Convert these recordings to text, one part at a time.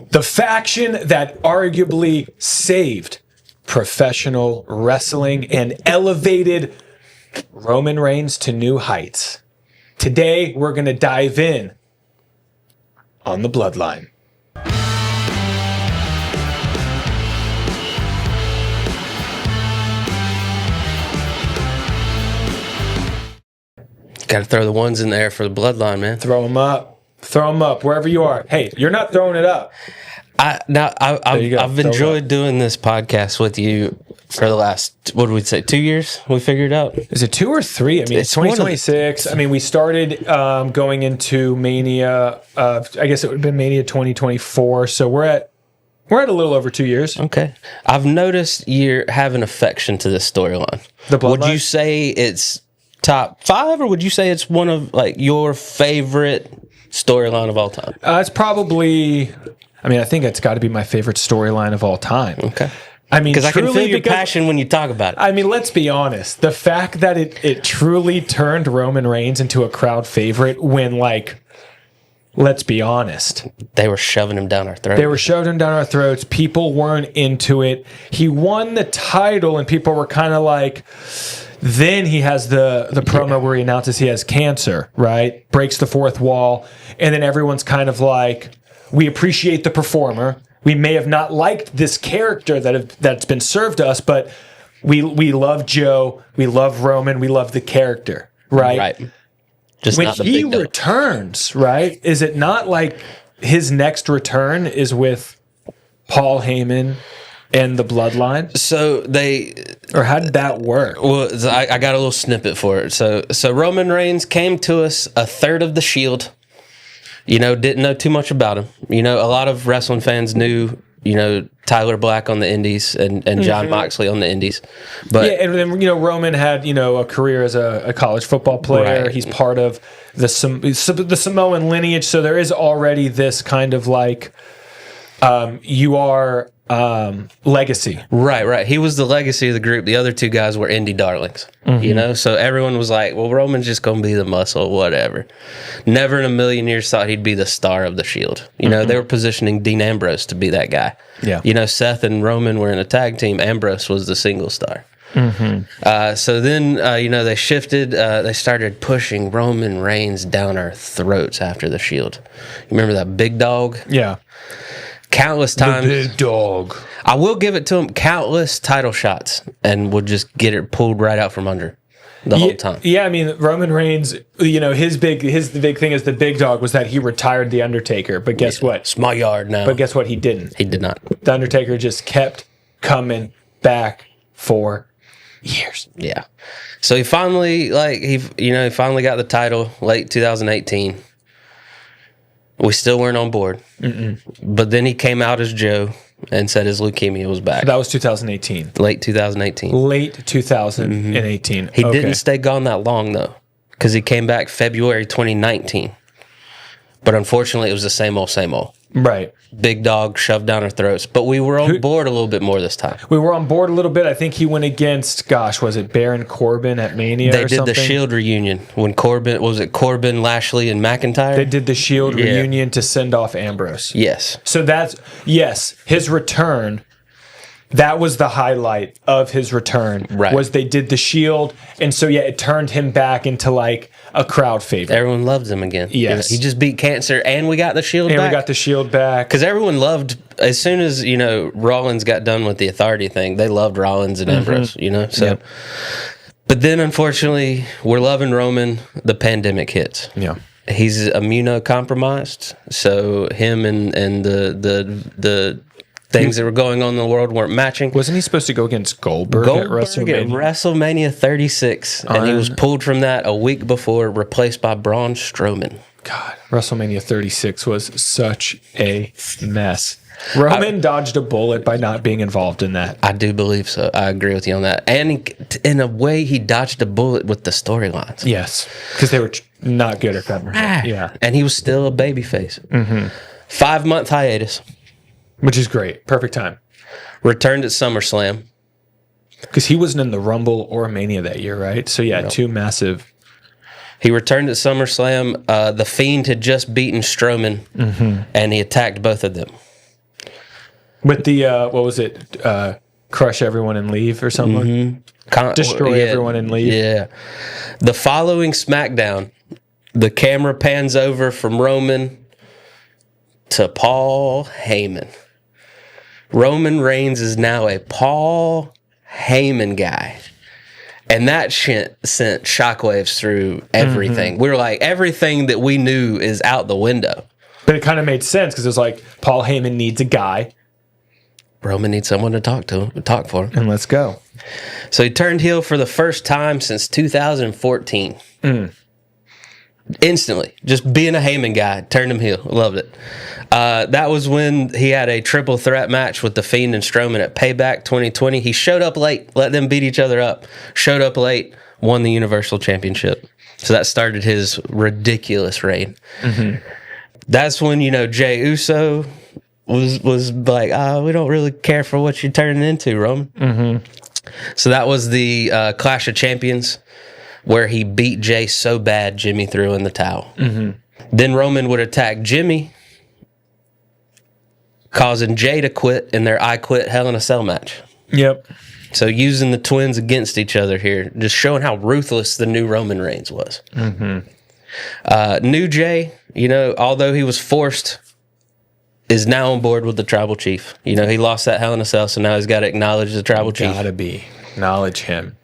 The faction that arguably saved professional wrestling and elevated Roman Reigns to new heights. Today, we're going to dive in on the Bloodline. Got to throw the ones in there for the Bloodline, man. Throw them up. Throw them up wherever you are. Hey, you're not throwing it up. I've enjoyed doing this podcast with you for the last, what did we say, 2 years? We figured out. Is it 2 or 3? I mean, it's 2026. I mean, we started going into Mania. I guess it would have been Mania 2024. So we're at a little over 2 years. Okay. I've noticed you have an affection to this storyline. The Bloodline? Would you say it's top 5, or would you say it's one of like your favorite storyline of all time? It's probably, I mean, I think it's got to be my favorite storyline of all time. Okay. I mean, because I can feel your passion when you talk about it. I mean, let's be honest. The fact that it truly turned Roman Reigns into a crowd favorite when, like, let's be honest. They were shoving him down our throats. They were shoving him down our throats. People weren't into it. He won the title, and people were kind of like... Then he has the promo where he announces he has cancer, right? Breaks the fourth wall. And then everyone's kind of like, we appreciate the performer. We may have not liked this character that's been served to us, but we love Joe. We love Roman. We love the character, right? Right. Just when not the he big dog. returns, right? Is it not like his next return is with Paul Heyman and the Bloodline? So or how did that work? Well, I got a little snippet for it. So Roman Reigns came to us a third of the Shield. You know, didn't know too much about him. You know, a lot of wrestling fans knew, you know, Tyler Black on the Indies and John Moxley on the Indies. But yeah, and then, you know, Roman had, you know, a career as a college football player. Right. He's part of the Samoan lineage. So there is already this kind of like, you are... legacy. Right. He was the legacy of the group. The other two guys were indie darlings, you know? So everyone was like, well, Roman's just going to be the muscle, whatever. Never in a million years thought he'd be the star of the Shield. You know, they were positioning Dean Ambrose to be that guy. Yeah. You know, Seth and Roman were in a tag team. Ambrose was the single star. So then, you know, they shifted. They started pushing Roman Reigns down our throats after the Shield. You remember that big dog? Yeah. Countless times. The big dog. I will give it to him, countless title shots, and would just get it pulled right out from under the whole time. Yeah, I mean, Roman Reigns, you know, the big thing as the big dog was that he retired The Undertaker. But guess what? It's my yard now. But guess what? He didn't. He did not. The Undertaker just kept coming back for years. Yeah. So he finally, finally got the title late 2018. We still weren't on board. But then he came out as Joe and said his leukemia was back. So that was 2018. Late 2018. Late 2018. He didn't stay gone that long, though, because he came back February 2019. But unfortunately, it was the same old, same old. Right. Big dog shoved down our throats. But we were on board a little bit more this time. We were on board a little bit. I think he went against, was it Baron Corbin at Mania They or did something? the Shield reunion when Corbin, Lashley, and McIntyre? They did the Shield reunion to send off Ambrose. Yes. So his return, that was the highlight of his return. Right. Was they did the Shield, and so it turned him back into like a crowd favorite. Everyone loved him again. Yes. He just beat cancer, and we got the Shield back. And we got the Shield back. Because everyone loved, as soon as, you know, Rollins got done with the Authority thing, they loved Rollins and Ambrose, you know? So, Yep. But then, unfortunately, we're loving Roman, the pandemic hits. Yeah. He's immunocompromised, so him and the things that were going on in the world weren't matching. Wasn't he supposed to go against Goldberg at WrestleMania? At WrestleMania 36, and he was pulled from that a week before, replaced by Braun Strowman. God, WrestleMania 36 was such a mess. Roman dodged a bullet by not being involved in that. I do believe so. I agree with you on that. And in a way, he dodged a bullet with the storylines. Yes, because they were not good at that. Yeah, and he was still a babyface. 5-month hiatus. Which is great. Perfect time. Returned at SummerSlam. Because he wasn't in the Rumble or Mania that year, right? So, two massive... He returned at SummerSlam. The Fiend had just beaten Strowman, and he attacked both of them. With the, what was it? Crush everyone and leave or something? Destroy everyone and leave? Yeah. The following SmackDown, the camera pans over from Roman to Paul Heyman. Roman Reigns is now a Paul Heyman guy. And that shit sent shockwaves through everything. We were like, everything that we knew is out the window. But it kind of made sense because it was like, Paul Heyman needs a guy. Roman needs someone to talk for him. And let's go. So he turned heel for the first time since 2014. Instantly. Just being a Heyman guy, turned him heel. Loved it. That was when he had a triple threat match with The Fiend and Strowman at Payback 2020. He showed up late, let them beat each other up. Showed up late, won the Universal Championship. So that started his ridiculous reign. That's when, Jey Uso was like, we don't really care for what you're turning into, Roman. So that was the Clash of Champions, where he beat Jey so bad Jimmy threw in the towel. Then Roman would attack Jimmy, causing Jey to quit in their I Quit Hell in a Cell match. Yep. So using the twins against each other here, just showing how ruthless the new Roman Reigns was. New Jey, although he was forced, is now on board with the Tribal Chief. He lost that Hell in a Cell, so now he's got to acknowledge the Tribal Chief. Acknowledge him.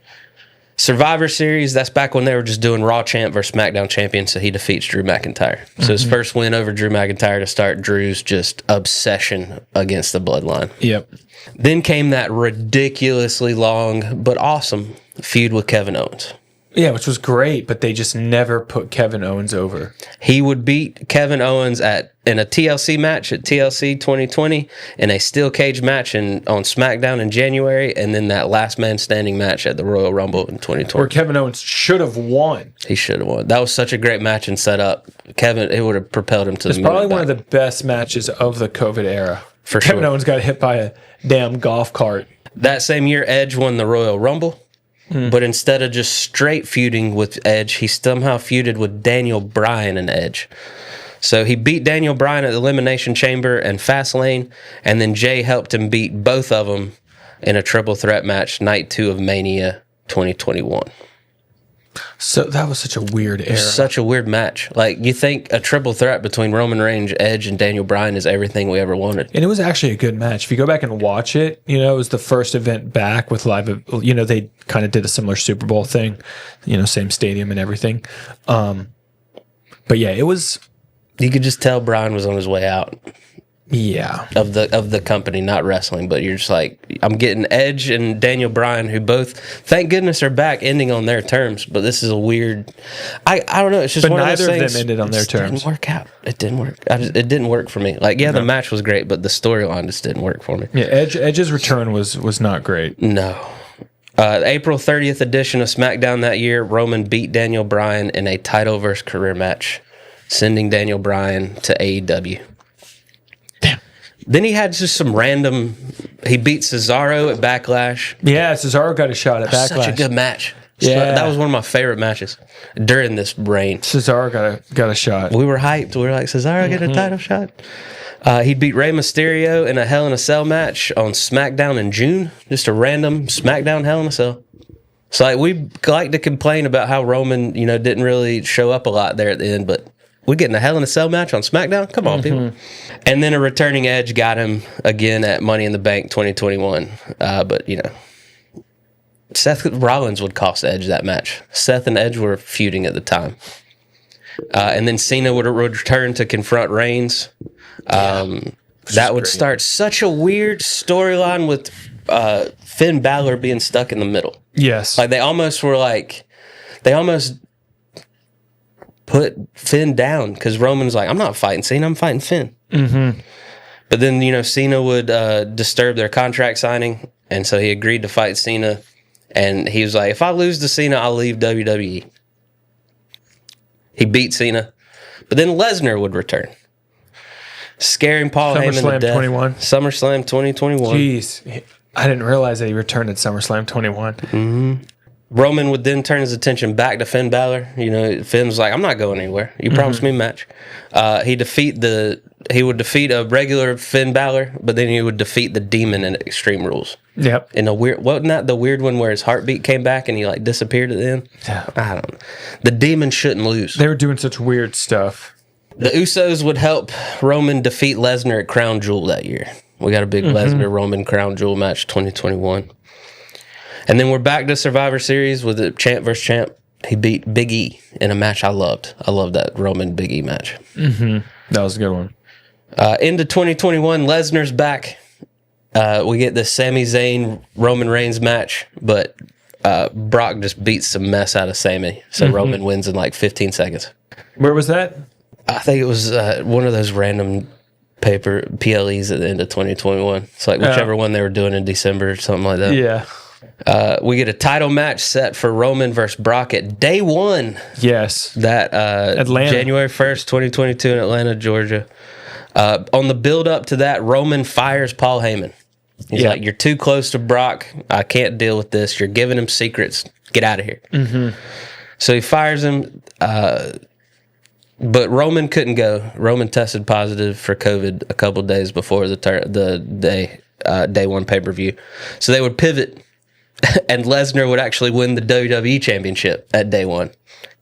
Survivor Series, that's back when they were just doing Raw champ versus SmackDown champion, so he defeats Drew McIntyre. So his first win over Drew McIntyre to start Drew's just obsession against the Bloodline. Yep. Then came that ridiculously long but awesome feud with Kevin Owens. Yeah, which was great, but they just never put Kevin Owens over. He would beat Kevin Owens in a TLC match at TLC 2020, in a steel cage match on SmackDown in January, and then that last man standing match at the Royal Rumble in 2020. Where Kevin Owens should have won. He should have won. That was such a great match and setup. It would have propelled him to the moon. It's probably one of the best matches of the COVID era. For sure. Kevin Owens got hit by a damn golf cart. That same year, Edge won the Royal Rumble. But instead of just straight feuding with Edge, he somehow feuded with Daniel Bryan and Edge. So he beat Daniel Bryan at the Elimination Chamber and Fastlane, and then Jey helped him beat both of them in a triple threat match, Night 2 of Mania 2021. So that was such a weird era. Such a weird match. Like, you think a triple threat between Roman Reigns, Edge, and Daniel Bryan is everything we ever wanted. And it was actually a good match. If you go back and watch it, it was the first event back with live, they kind of did a similar Super Bowl thing, same stadium and everything. But yeah, it was. You could just tell Bryan was on his way out. Yeah. Of the company, not wrestling, but you're just like, I'm getting Edge and Daniel Bryan, who both, thank goodness, are back, ending on their terms. But this is a weird. I don't know. It's just one of those things. But neither of them ended on their terms. It didn't work out. It didn't work. It didn't work for me. Like, the match was great, but the storyline just didn't work for me. Yeah, Edge's return was not great. No. April 30th edition of SmackDown that year, Roman beat Daniel Bryan in a title versus career match, sending Daniel Bryan to AEW. Then he had just some random. He beat Cesaro at Backlash. Yeah, Cesaro got a shot at Backlash. Such a good match. Yeah, that was one of my favorite matches during this reign. Cesaro got a shot. We were hyped. We were like, Cesaro get a title shot. He beat Rey Mysterio in a Hell in a Cell match on SmackDown in June. Just a random SmackDown Hell in a Cell. So like, we like to complain about how Roman, didn't really show up a lot there at the end, but we're getting a Hell in a Cell match on SmackDown? Come on, people. And then a returning Edge got him again at Money in the Bank 2021. But, Seth Rollins would cost Edge that match. Seth and Edge were feuding at the time. And then Cena would return to confront Reigns. That would start such a weird storyline with Finn Balor being stuck in the middle. Yes. Like, they almost put Finn down because Roman's like, I'm not fighting Cena, I'm fighting Finn. But then, Cena would disturb their contract signing, and so he agreed to fight Cena. And he was like, if I lose to Cena, I'll leave WWE. He beat Cena. But then Lesnar would return, scaring Paul Heyman to death. SummerSlam 2021. Jeez. I didn't realize that he returned at SummerSlam 21. Roman would then turn his attention back to Finn Balor. Finn was like, I'm not going anywhere. You promised me a match. He defeat the he would defeat a regular Finn Balor, but then he would defeat the Demon in Extreme Rules. Yep. In a weird, wasn't that the weird one where his heartbeat came back and he like disappeared at the end? Yeah. I don't know. The Demon shouldn't lose. They were doing such weird stuff. The Usos would help Roman defeat Lesnar at Crown Jewel that year. We got a big Lesnar-Roman Crown Jewel match 2021. And then we're back to Survivor Series with the champ versus champ. He beat Big E in a match I loved. I love that Roman Big E match. That was a good one. Into 2021, Lesnar's back. We get the Sami Zayn Roman Reigns match, but Brock just beats the mess out of Sami. So Roman wins in like 15 seconds. Where was that? I think it was one of those random paper PLEs at the end of 2021. It's like whichever one they were doing in December or something like that. Yeah. We get a title match set for Roman versus Brock at day one. Yes. That Atlanta. January 1st, 2022 in Atlanta, Georgia. On the build up to that, Roman fires Paul Heyman. He's like, you're too close to Brock. I can't deal with this. You're giving him secrets. Get out of here. So he fires him. But Roman couldn't go. Roman tested positive for COVID a couple days before the day one pay-per-view. So they would pivot, and Lesnar would actually win the WWE Championship at day one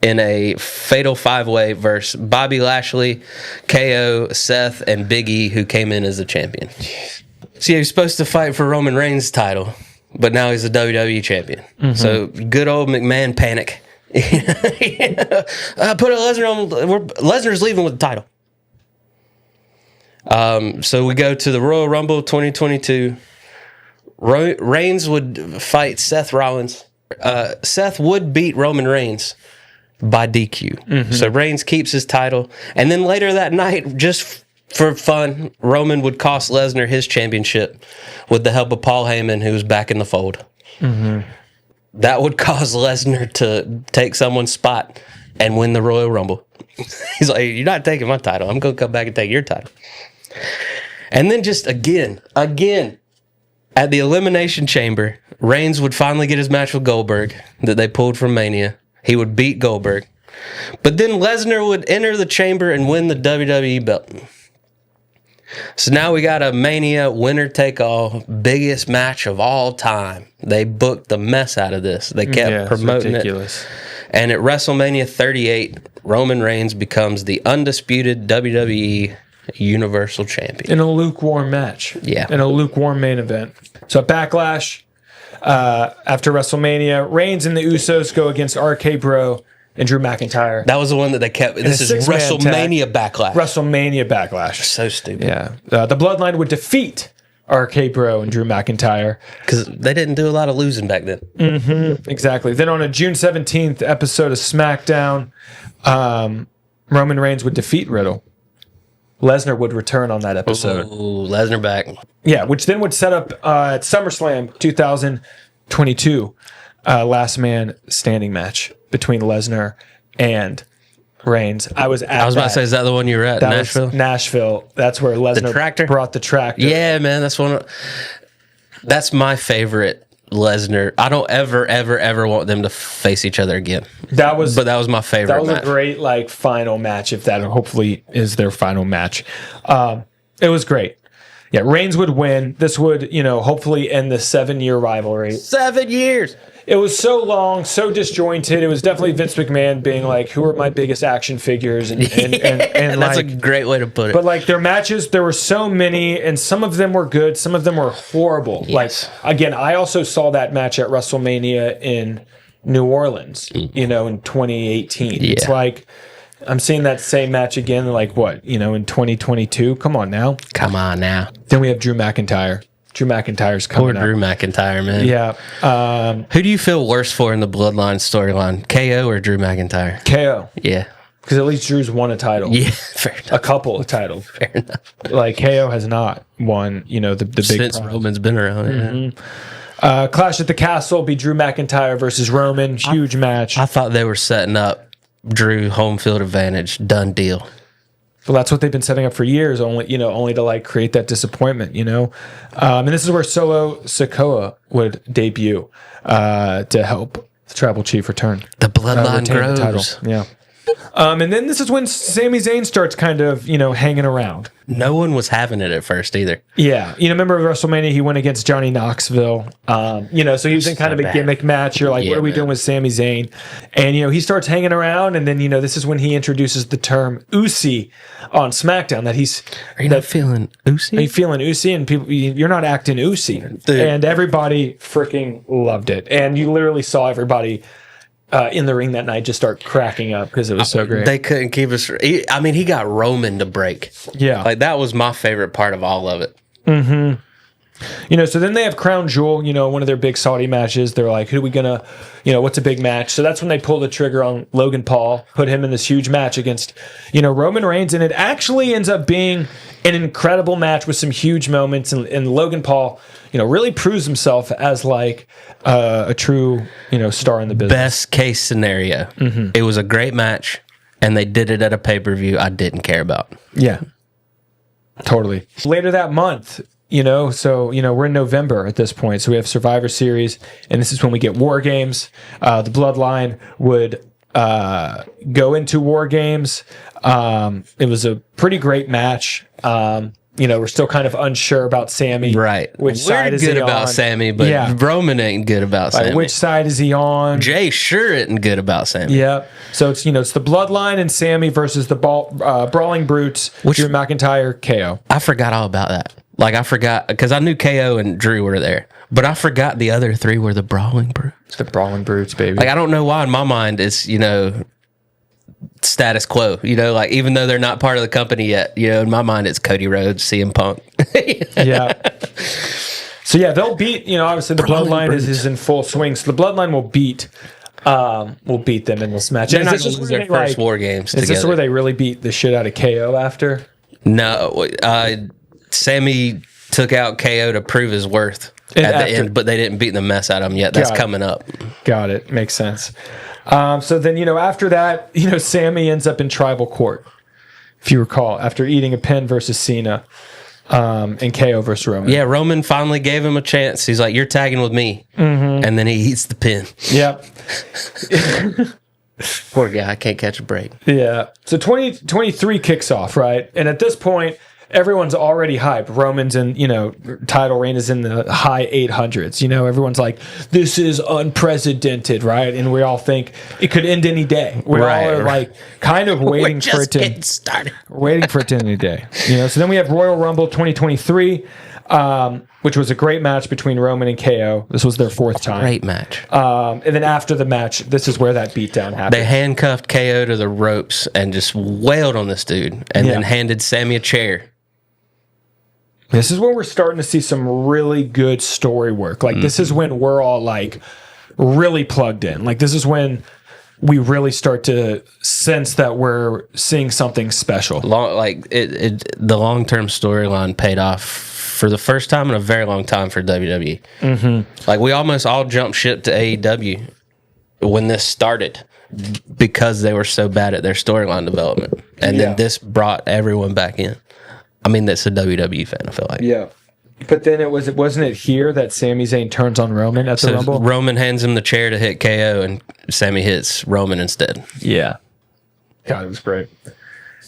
in a fatal five-way versus Bobby Lashley, KO, Seth, and Big E, who came in as the champion. So he was supposed to fight for Roman Reigns' title, but now he's the WWE champion. So good old McMahon panic. Put a Lesnar on. Lesnar's leaving with the title. So we go to the Royal Rumble 2022. Reigns would fight Seth Rollins. Seth would beat Roman Reigns by DQ. So Reigns keeps his title. And then later that night, just for fun, Roman would cost Lesnar his championship with the help of Paul Heyman, who was back in the fold. That would cause Lesnar to take someone's spot and win the Royal Rumble. He's like, you're not taking my title. I'm going to come back and take your title. And then just again, at the Elimination Chamber, Reigns would finally get his match with Goldberg that they pulled from Mania. He would beat Goldberg. But then Lesnar would enter the chamber and win the WWE belt. So now we got a Mania winner-take-all, biggest match of all time. They booked the mess out of this. They kept promoting it. And at WrestleMania 38, Roman Reigns becomes the undisputed WWE Universal Champion. In a lukewarm match. Yeah. In a lukewarm main event. So at Backlash, after WrestleMania, Reigns and the Usos go against RK Bro and Drew McIntyre. That was the one that they kept. This is WrestleMania Backlash. WrestleMania Backlash. So stupid. Yeah. The Bloodline would defeat RK Bro and Drew McIntyre. Because they didn't do a lot of losing back then. Exactly. Then on a June 17th episode of SmackDown, Roman Reigns would defeat Riddle. Lesnar would return on that episode. Ooh, Lesnar back. Yeah, which then would set up at SummerSlam 2022, last man standing match between Lesnar and Reigns. I was about to say, is that the one you were at? Nashville? Nashville. That's where Lesnar brought the tractor. Yeah, man. That's my favorite Lesnar. I don't ever want them to face each other again. That was my favorite. That was a great final match. If that hopefully is their final match, it was great. Yeah, Reigns would win. This would hopefully end the 7-year rivalry. 7 years. It was so long, so disjointed. It was definitely Vince McMahon being like, "Who are my biggest action figures?" And that's a great way to put it. But their matches, there were so many, and some of them were good, some of them were horrible. Yes. Again, I also saw that match at WrestleMania in New Orleans, in 2018. Yeah. It's like I'm seeing that same match again, in 2022. Come on now. Then we have Drew McIntyre. Drew McIntyre's coming up. Poor Drew McIntyre, man. Yeah. Who do you feel worse for in the Bloodline storyline, KO or Drew McIntyre? KO. Yeah. Because at least Drew's won a title. Yeah, fair enough. A couple of titles. Fair enough. KO has not won, the big Since Roman's been around. Yeah. Clash at the Castle be Drew McIntyre versus Roman. Huge match. I thought they were setting up Drew home field advantage. Done deal. Well, that's what they've been setting up for years, only to create that disappointment, And this is where Solo Sikoa would debut to help the Tribal Chief return. The bloodline retain the grows. title. Yeah. And then this is when Sami Zayn starts kind of, hanging around. No one was having it at first either. Yeah. Remember WrestleMania, he went against Johnny Knoxville. So he was in kind of a gimmick match. You're like, what are we doing with Sami Zayn? And, he starts hanging around. And then, this is when he introduces the term Usi on SmackDown. Are you not feeling Usi? Are you feeling Usi? And people, you're not acting Usi. Dude. And everybody freaking loved it. And you literally saw everybody in the ring that night just start cracking up because it was so great. They couldn't keep us. He got Roman to break. Yeah. Like, that was my favorite part of all of it. Mm-hmm. So then they have Crown Jewel, one of their big Saudi matches. They're like, who are we going to, what's a big match? So that's when they pull the trigger on Logan Paul, put him in this huge match against, Roman Reigns. And it actually ends up being an incredible match with some huge moments. And Logan Paul, really proves himself as like a true, star in the business. Best case scenario. Mm-hmm. It was a great match, and they did it at a pay-per-view I didn't care about. Yeah, totally. Later that month, we're in November at this point. So we have Survivor Series, and this is when we get War Games. The Bloodline would go into War Games. It was a pretty great match. We're still kind of unsure about Sami. Right. Which side is he on? We're good about Sami, but Roman ain't good about Sami. Which side is he on? Jay sure isn't good about Sami. Yeah. So it's it's the Bloodline and Sami versus the Brawling Brutes, Drew McIntyre, KO. I forgot all about that. Like, I forgot, because I knew KO and Drew were there, but I forgot the other three were the Brawling Brutes. The Brawling Brutes, baby. Like, I don't know why in my mind it's, status quo, like, even though they're not part of the company yet, in my mind it's Cody Rhodes, CM Punk. Yeah. So yeah, they'll beat, obviously the Bloodline is in full swing. So the Bloodline will beat them in this match. They're not going to lose their first War Games together. Is this where they really beat the shit out of KO after? No, Sami took out KO to prove his worth at the end, but they didn't beat the mess out of him yet. That's coming up. Got it. Makes sense. So then, after that, Sami ends up in tribal court, if you recall, after eating a pin versus Cena, and KO versus Roman. Yeah, Roman finally gave him a chance. He's like, you're tagging with me. Mm-hmm. And then he eats the pin. Yep. Poor guy, can't catch a break. Yeah. So 2023 kicks off, right? And at this point, everyone's already hyped. Roman's in, title reign is in the high 800s. Everyone's like, this is unprecedented, right? And we all think it could end any day. We all are like kind of waiting for it to get started. Waiting for it to end any day. So then we have Royal Rumble 2023, which was a great match between Roman and KO. This was their fourth time. Great match. And then after the match, this is where that beatdown happened. They handcuffed KO to the ropes and just wailed on this dude, and then handed Sami a chair. This is when we're starting to see some really good story work. Like, this is when we're all, like, really plugged in. Like, this is when we really start to sense that we're seeing something special. The long-term storyline paid off for the first time in a very long time for WWE. Mm-hmm. Like, we almost all jumped ship to AEW when this started because they were so bad at their storyline development. And then this brought everyone back in. I mean, that's a WWE fan, I feel like. Yeah. But then wasn't it here that Sami Zayn turns on Roman at the Rumble? Roman hands him the chair to hit KO, and Sami hits Roman instead. Yeah. God, it was great.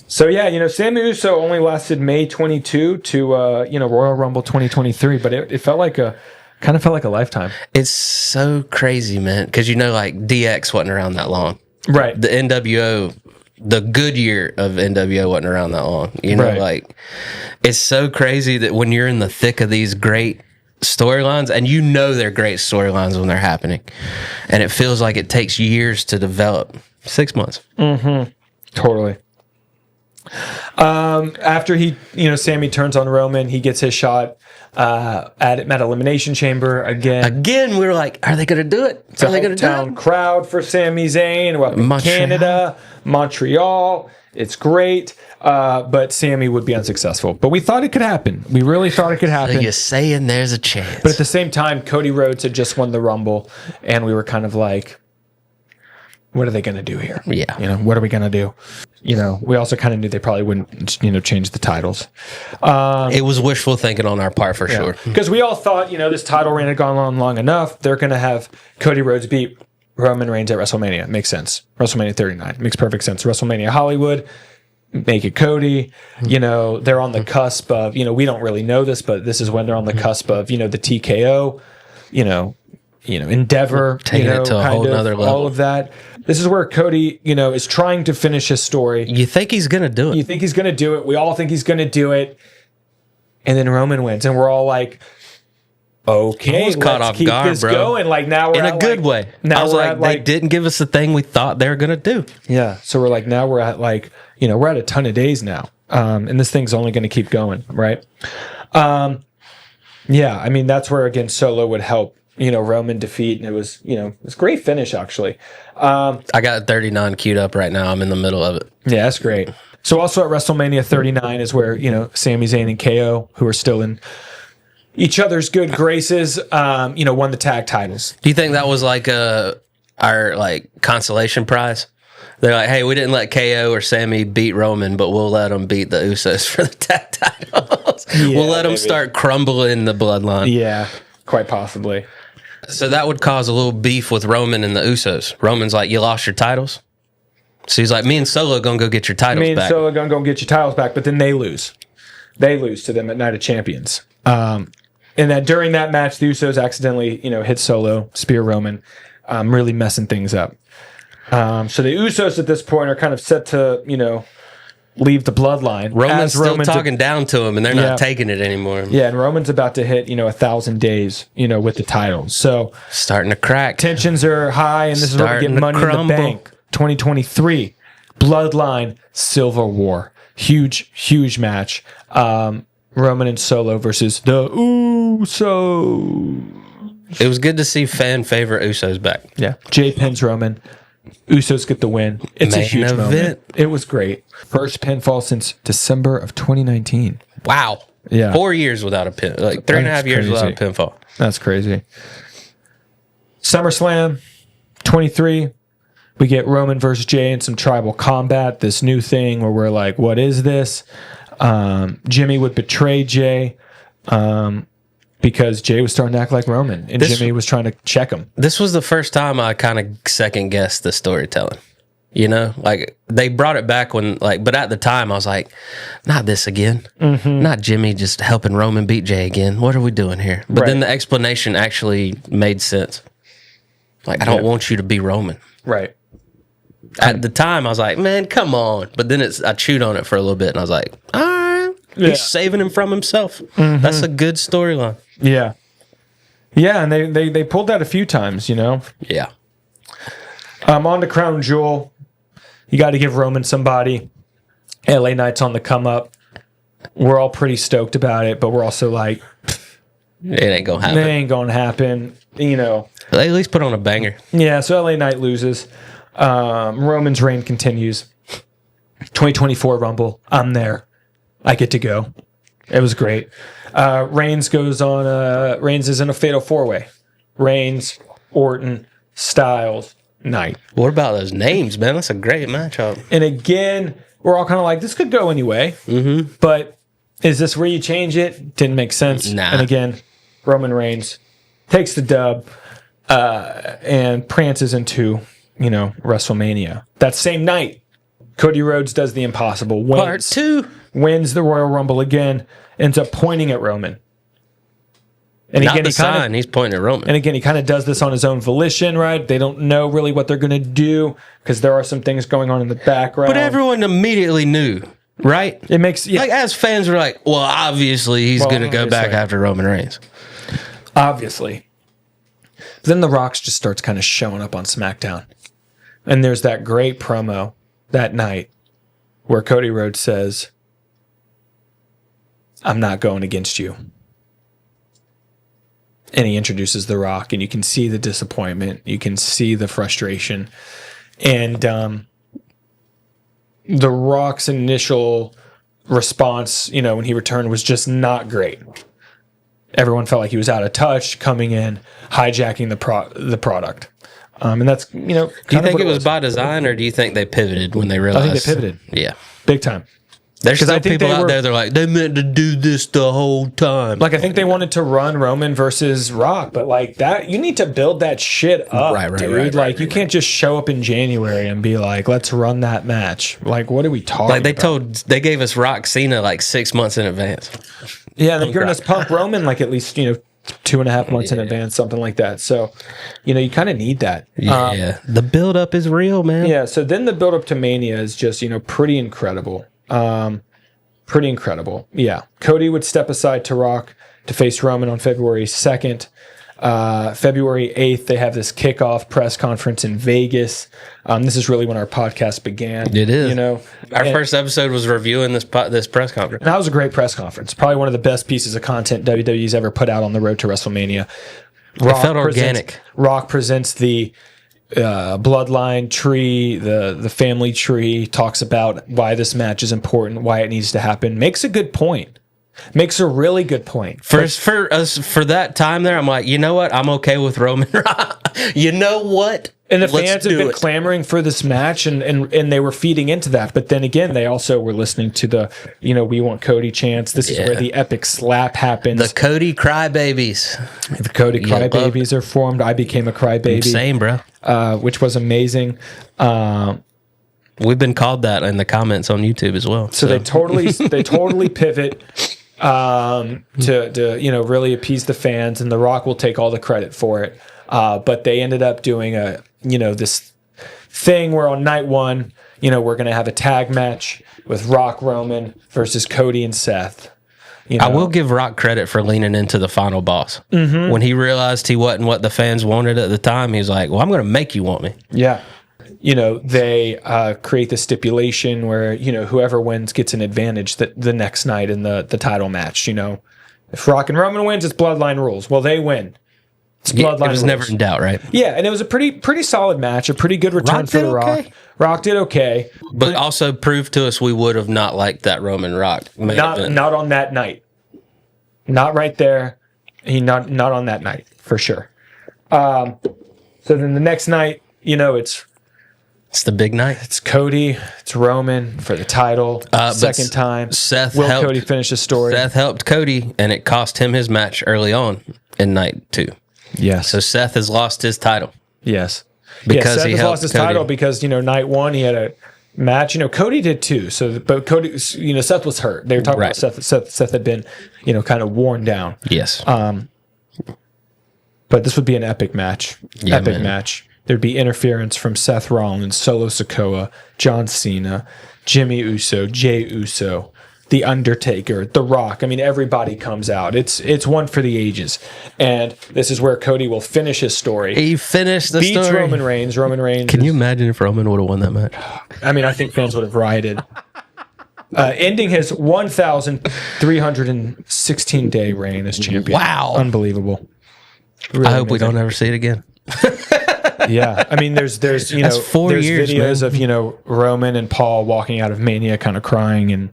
So, yeah, Sami Uso only lasted May 22 to, Royal Rumble 2023, but it felt like kind of felt like a lifetime. It's so crazy, man, because, DX wasn't around that long. Right. The NWO... The good year of NWO wasn't around that long. It's so crazy that when you're in the thick of these great storylines, and they're great storylines when they're happening, and it feels like it takes years to develop. 6 months. Mm-hmm. Totally. After Sami turns on Roman, he gets his shot at Elimination Chamber again. Again, we were like, are they going to do it? Are they going to do it? Hometown crowd for Sami Zayn. We're up in Canada, Montreal. It's great. But Sami would be unsuccessful. But we thought it could happen. We really thought it could happen. So you're saying there's a chance. But at the same time, Cody Rhodes had just won the Rumble, and we were kind of like, what are they going to do here? Yeah. What are we going to do? We also kind of knew they probably wouldn't, change the titles. It was wishful thinking on our part for sure. Because we all thought, this title reign had gone on long enough. They're going to have Cody Rhodes beat Roman Reigns at WrestleMania. Makes sense. WrestleMania 39. Makes perfect sense. WrestleMania Hollywood. Make it Cody. You know, they're on the cusp of, you know, we don't really know this, but this is when they're on the cusp of, you know, the TKO, you know, Endeavor, taking it to a whole nother level. All of that. This is where Cody, you know, is trying to finish his story. You think he's going to do it. You think he's going to do it. We all think he's going to do it. And then Roman wins. And we're all like, okay, let's caught off keep guard, this bro. going. Like now we're In at a good like, way. Now I was we're like, at they didn't give us the thing we thought they were going to do. Yeah. So we're like, now we're at like, you know, we're at a ton of days now. And this thing's only going to keep going, right? Yeah, I mean, that's where, again, Solo would help, you know, Roman defeat. And it was, you know, it was a great finish, actually. I got 39 queued up right now. I'm in the middle of it. Yeah, that's great. So also at WrestleMania 39 is where, you know, Sami Zayn and KO, who are still in each other's good graces, you know, won the tag titles. Do you think that was like our like consolation prize? They're like, hey, we didn't let KO or Sammy beat Roman, but we'll let them beat the Usos for the tag titles. Yeah, we'll let them maybe. start crumbling the bloodline. Yeah, quite possibly. So that would cause a little beef with Roman and the Usos. Roman's like, you lost your titles? So he's like, me and Solo going to go get your titles back. Solo going to go get your titles back, but then they lose. They lose to them at Night of Champions. And then during that match, the Usos accidentally, you know, hit Solo, spear Roman, really messing things up. So the Usos at this point are kind of set to, you know, leave the bloodline. Roman's still talking down to him, and they're not taking it anymore. Yeah, and Roman's about to hit, you know, 1,000 days, you know, with the titles. So starting to crack. Tensions are high, and this is where we get Money in the Bank 2023. Bloodline Civil War. Huge, huge match. Roman and Solo versus the Usos. It was good to see fan favorite Usos back. Yeah. Jay pins Roman. Usos get the win. It's a huge moment. It was great. First pinfall since December of 2019. Wow. Yeah. 4 years without a pin. Like 3.5 years without a pinfall. That's crazy. SummerSlam 23. We get Roman versus Jay in some tribal combat. This new thing where we're like, what is this? Jimmy would betray Jay because Jay was starting to act like Roman, and Jimmy was trying to check him. This was the first time I kind of second guessed the storytelling. You know, like they brought it back when, like, but at the time I was like, not this again. Not Jimmy just helping Roman beat Jay again. What are we doing here? But then the explanation actually made sense. Like, I don't want you to be Roman. Right. At the time I was like, man, come on. But then I chewed on it for a little bit and I was like, all right, he's saving him from himself. That's a good storyline. Yeah. Yeah, and they pulled that a few times, you know? Yeah. On to Crown Jewel. You got to give Roman somebody. LA Knight's on the come up. We're all pretty stoked about it, but we're also like, it ain't going to happen. It ain't going to happen, you know. They at least put on a banger. Yeah, so LA Knight loses. Roman's reign continues. 2024 Rumble. I'm there. I get to go. It was great. Reigns goes on. Reigns is in a fatal 4-way. Reigns, Orton, Styles, Knight. What about those names, man? That's a great matchup. And again, we're all kind of like, this could go anyway. But is this where you change it? Didn't make sense. Nah. And again, Roman Reigns takes the dub and prances into, you know, WrestleMania. That same night, Cody Rhodes does the impossible. Part 2. Wins the Royal Rumble again. Ends up pointing at Roman. And Not again, the sign. He's pointing at Roman. And again, he kind of does this on his own volition, right? They don't know really what they're going to do because there are some things going on in the background. But everyone immediately knew, right? It makes... Yeah. Like, as fans were like, well, obviously he's going to go back after Roman Reigns. Obviously. Then The Rock just starts kind of showing up on SmackDown. And there's that great promo that night where Cody Rhodes says, I'm not going against you. And he introduces The Rock, and you can see the disappointment. You can see the frustration. And The Rock's initial response, you know, when he returned was just not great. Everyone felt like he was out of touch, coming in, hijacking the product. And that's, you know, do you think it was by design, or do you think they pivoted when they realized? I think they pivoted. Yeah. Big time. There's 'Cause I still think people they out were- there. They're like, they meant to do this the whole time. Like, I think they wanted to run Roman versus Rock, but like that, you need to build that shit up, dude. Like, you can't just show up in January and be like, let's run that match. Like, what are we talking about? They gave us Rock Cena like 6 months in advance. Yeah, they're giving us Punk Roman like at least, 2.5 months in advance, something like that. So, you kind of need that. Yeah, the build up is real, man. Yeah, so then the build up to Mania is just, pretty incredible. Pretty incredible. Yeah. Cody would step aside to Rock to face Roman on February 2nd. February 8th, they have this kickoff press conference in Vegas. This is really when our podcast began. It is. Our first episode was reviewing this press conference. And that was a great press conference. Probably one of the best pieces of content WWE's ever put out on the road to WrestleMania. It felt organic. Rock presents the bloodline tree, the family tree, talks about why this match is important, why it needs to happen. Makes a good point. Makes a really good point. For that time there, I'm like, you know what? I'm okay with Roman. You know what? And the fans have been clamoring for this match, and they were feeding into that. But then again, they also were listening to the, we want Cody chants. This is where the epic slap happens. The Cody crybabies. The Cody crybabies are formed. I became a crybaby. Same, bro. Which was amazing. We've been called that in the comments on YouTube as well. So they totally pivot to really appease the fans, and The Rock will take all the credit for it. But they ended up doing this thing where on night one, we're going to have a tag match with Rock Roman versus Cody and Seth. I will give Rock credit for leaning into the final boss. Mm-hmm. When he realized he wasn't what the fans wanted at the time, he was like, well, I'm going to make you want me. Yeah. They create the stipulation where, whoever wins gets an advantage the next night in the title match. If Rock and Roman wins, it's Bloodline rules. Well, they win. It's Bloodline It was rules. never in doubt, right? Yeah, and it was a pretty solid match, a pretty good return for The Rock. Rock did okay. But also proved to us we would have not liked that Roman Rock. Not on that night. Not right there. Not on that night, for sure. So then the next night, it's the big night. It's Cody. It's Roman for the title. Second time. Will Cody finish the story? Seth helped Cody, and it cost him his match early on in night 2. Yes. So Seth has lost his title. Yes. Because Seth he has lost his Cody. title because, night 1 he had a match. Cody did too. So, but Cody, Seth was hurt. They were talking about Seth had been, kind of worn down. Yes. But this would be an epic match. Yeah, epic man. match. There'd be interference from Seth Rollins, Solo Sikoa, John Cena, Jimmy Uso, Jey Uso, The Undertaker, The Rock. I mean, everybody comes out. It's one for the ages. And this is where Cody will finish his story. He finished the Beats story. Roman Reigns. Roman Reigns. Can you imagine if Roman would have won that match? I mean, I think fans would have rioted. Ending his 1,316-day reign as champion. Wow. Unbelievable. Really I hope we amazing. don't ever see it again. Yeah, I mean, there's 4 years, videos man. of Roman and Paul walking out of Mania, kind of crying and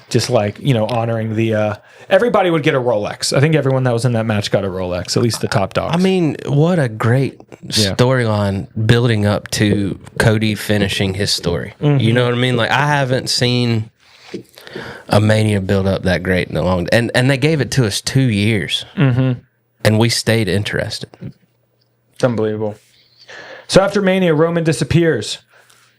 just honoring the. Everybody would get a Rolex. I think everyone that was in that match got a Rolex, at least the top dogs. I mean, what a great storyline building up to Cody finishing his story. Mm-hmm. You know what I mean? Like, I haven't seen a Mania build up that great in a long and they gave it to us 2 years. Mm-hmm. And we stayed interested. It's unbelievable. So after Mania, Roman disappears.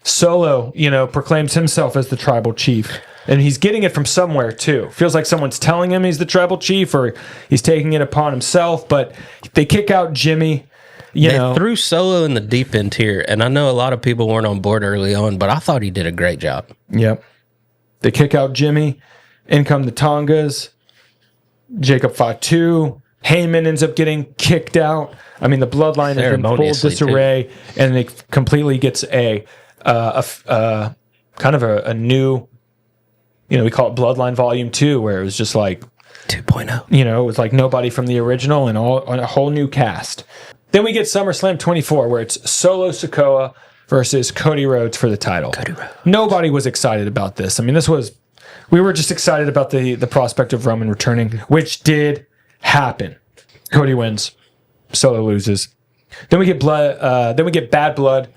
Solo, proclaims himself as the tribal chief. And he's getting it from somewhere, too. Feels like someone's telling him he's the tribal chief or he's taking it upon himself. But they kick out Jimmy. They threw Solo in the deep end here. And I know a lot of people weren't on board early on, but I thought he did a great job. Yep. They kick out Jimmy. In come the Tongas. Jacob Fatu. Heyman ends up getting kicked out. I mean, the bloodline is in full disarray, and it completely gets a kind of a new, we call it Bloodline Volume 2, where it was just like 2.0. It was like nobody from the original and a whole new cast. Then we get SummerSlam 24, where it's Solo Sikoa versus Cody Rhodes for the title. Cody Rhodes. Nobody was excited about this. I mean, we were just excited about the prospect of Roman returning, which did happen. Cody wins. Solo loses. Then we get Bad Blood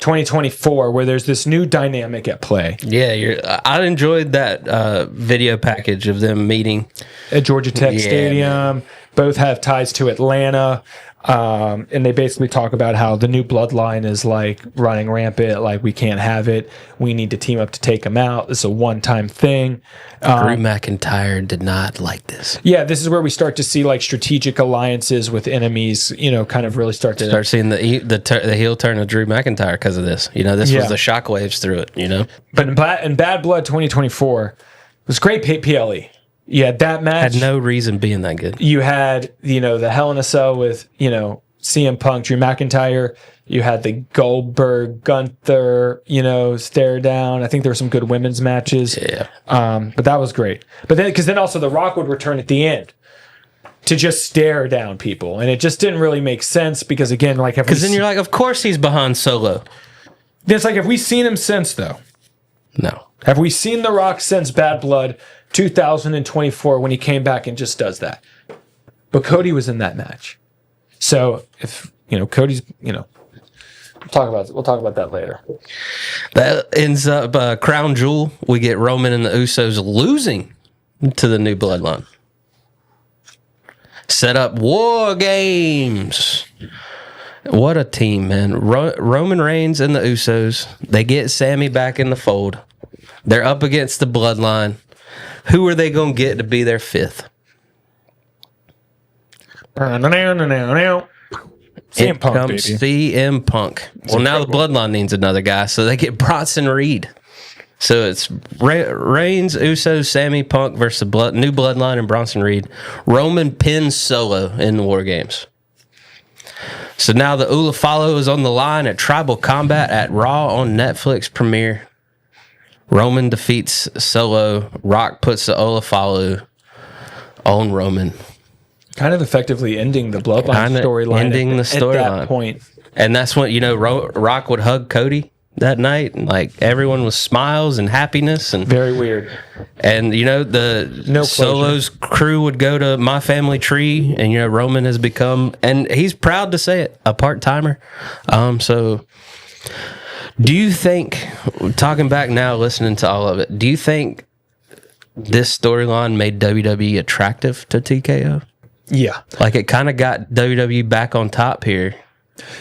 2024, where there's this new dynamic at play. Yeah, I enjoyed that video package of them meeting At Georgia Tech Stadium. Man. Both have ties to Atlanta. And they basically talk about how the new bloodline is like running rampant, like we can't have it. We need to team up to take them out. This is a one-time thing. Drew McIntyre did not like this. Yeah, this is where we start to see like strategic alliances with enemies, kind of really start seeing the heel turn of Drew McIntyre because of this. This was the shockwaves through it, But in Bad Blood 2024, it was great PLE. You had that match. Had no reason being that good. You had, the Hell in a Cell with, CM Punk, Drew McIntyre. You had the Goldberg, Gunther, stare down. I think there were some good women's matches. Yeah. But that was great. But then, because then also The Rock would return at the end to just stare down people. And it just didn't really make sense because, again, like... Because then you're like, of course he's behind Solo. It's like, have we seen him since, though? No. Have we seen The Rock since Bad Blood 2024 when he came back and just does that? But Cody was in that match. So if Cody's, we'll talk about that later. That ends up Crown Jewel. We get Roman and the Usos losing to the new bloodline. Set up War Games. What a team, man. Roman Reigns and the Usos. They get Sammy back in the fold. They're up against the bloodline. Who are they going to get to be their fifth? CM Punk, comes CM Punk. Well, now the bloodline needs another guy, so they get Bronson Reed. So it's Reigns, Usos, Sammy Punk versus the new bloodline and Bronson Reed. Roman pins Solo in the War Games. So now the Ulafalo is on the line at Tribal Combat at Raw on Netflix premiere. Roman defeats Solo. Rock puts the Ulafalo on Roman. Kind of effectively ending the bloodline storyline. Ending the storyline. At that point. And that's when, Rock would hug Cody that night. And, everyone was smiles and happiness. And very weird. And, Solo's crew would go to My Family Tree. And, Roman has become, and he's proud to say it, a part-timer. So... Do you think, talking back now, listening to all of it, do you think this storyline made WWE attractive to TKO? Yeah. It kind of got WWE back on top here.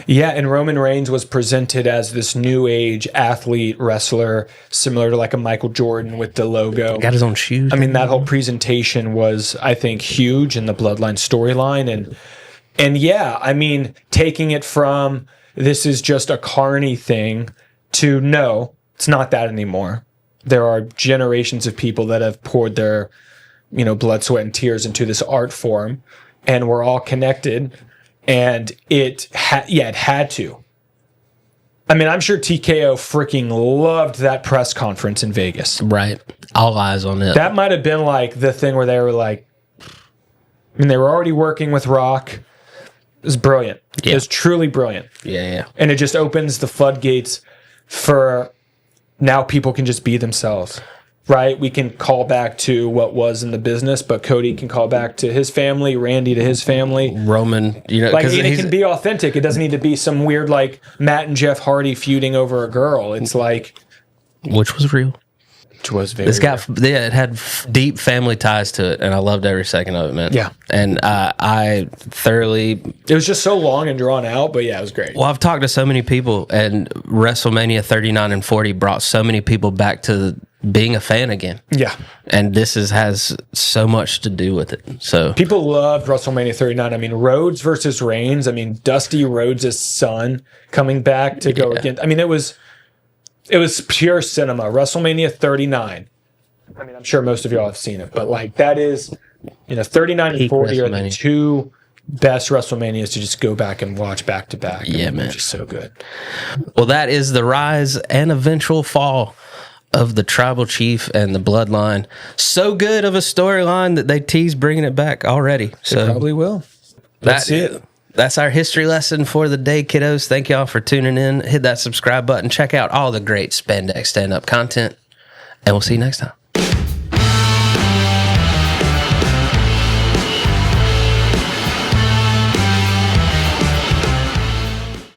Yeah, and Roman Reigns was presented as this new age athlete, wrestler, similar to a Michael Jordan with the logo. Got his own shoes. I mean, that whole presentation was, I think, huge in the Bloodline storyline. And yeah, I mean, taking it from this is just a carny thing to no, it's not that anymore. There are generations of people that have poured their, blood, sweat, and tears into this art form, and we're all connected. And it had to. I mean, I'm sure TKO freaking loved that press conference in Vegas. Right. All eyes on it. That might have been the thing where they were they were already working with Rock. It was brilliant. Yeah. It was truly brilliant. Yeah. And it just opens the floodgates for now people can just be themselves, right? We can call back to what was in the business, but Cody can call back to his family, Randy to his family. Roman, it can be authentic. It doesn't need to be some weird, Matt and Jeff Hardy feuding over a girl. It's which was real. Which was very it had deep family ties to it, and I loved every second of it, man. Yeah. And I thoroughly... It was just so long and drawn out, but yeah, it was great. Well, I've talked to so many people, and WrestleMania 39 and 40 brought so many people back to being a fan again. Yeah. And this has so much to do with it. So people loved WrestleMania 39. I mean, Rhodes versus Reigns. I mean, Dusty Rhodes' son coming back to go against... I mean, it was pure cinema. WrestleMania 39. I mean, I'm sure most of y'all have seen it, but that is, 39 and 40 are the two best WrestleManias to just go back and watch back to back. Yeah, man. Just so good. Well, that is the rise and eventual fall of the Tribal Chief and the Bloodline. So good of a storyline that they tease bringing it back already. So they probably will. That's it. That's our history lesson for the day, kiddos. Thank y'all for tuning in. Hit that subscribe button. Check out all the great Spandex stand-up content. And we'll see you next time.